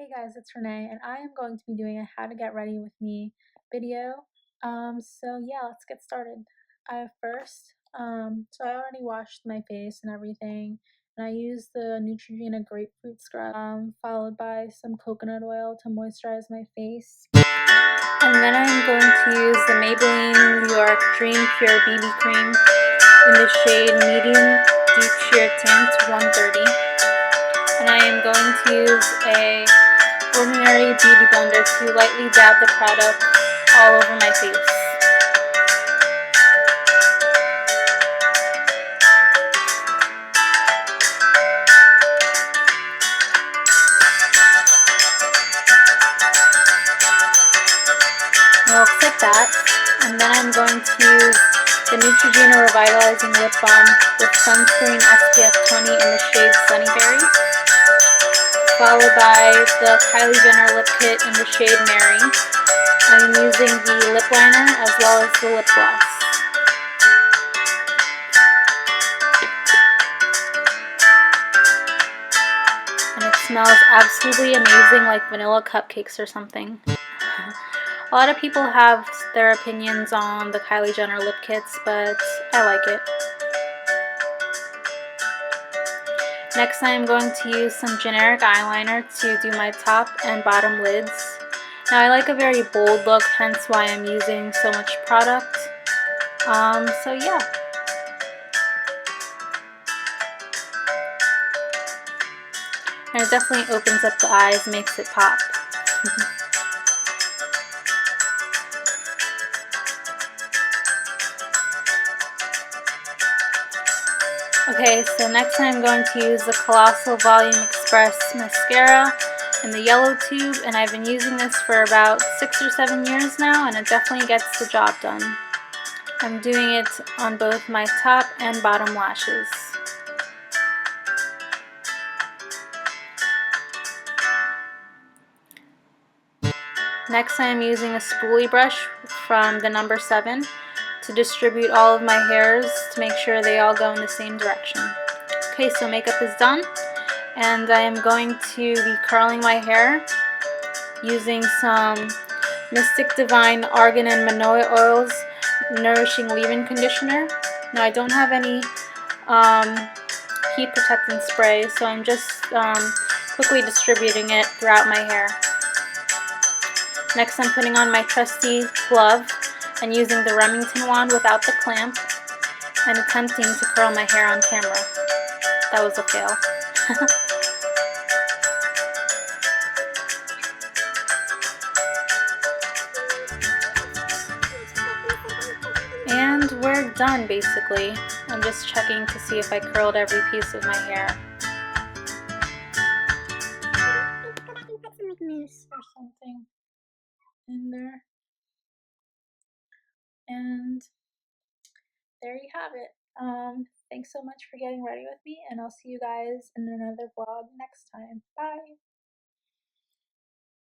Hey guys, it's Renee, and I am going to be doing a how to get ready with me video. So yeah, let's get started. So I already washed my face and everything, and I used the Neutrogena grapefruit scrub, followed by some coconut oil to moisturize my face. And then I'm going to use the Maybelline New York Dream Pure BB Cream in the shade Medium Deep Sheer Tint 130. And I am going to use a ordinary beauty blender to lightly dab the product all over my face. It looks like that. And then I'm going to use the Neutrogena Revitalizing Lip Balm with sunscreen SPF 20 in the shade Sunnyberry, followed by the Kylie Jenner Lip Kit in the shade Mary. I'm using the lip liner as well as the lip gloss. And it smells absolutely amazing, like vanilla cupcakes or something. A lot of people have their opinions on the Kylie Jenner lip kits, but I like it. Next, I am going to use some generic eyeliner to do my top and bottom lids. Now, I like a very bold look, hence why I'm using so much product. So yeah. And it definitely opens up the eyes, makes it pop. Okay, so next I'm going to use the Colossal Volume Express Mascara in the yellow tube, and I've been using this for about 6 or 7 years now, and it definitely gets the job done. I'm doing it on both my top and bottom lashes. Next I am using a spoolie brush from the number 7 to distribute all of my hairs to make sure they all go in the same direction. Okay, so makeup is done, and I am going to be curling my hair using some Mystic Divine Argan and Manoa Oils Nourishing Leave-In Conditioner. Now, I don't have any heat protectant spray, so I'm just quickly distributing it throughout my hair. Next, I'm putting on my trusty glove and using the Remington wand without the clamp and attempting to curl my hair on camera. That was a fail. And we're done, basically. I'm just checking to see if I curled every piece of my hair. Put some mousse or something in there. And there you have it. Thanks so much for getting ready with me, and I'll see you guys in another vlog next time. Bye!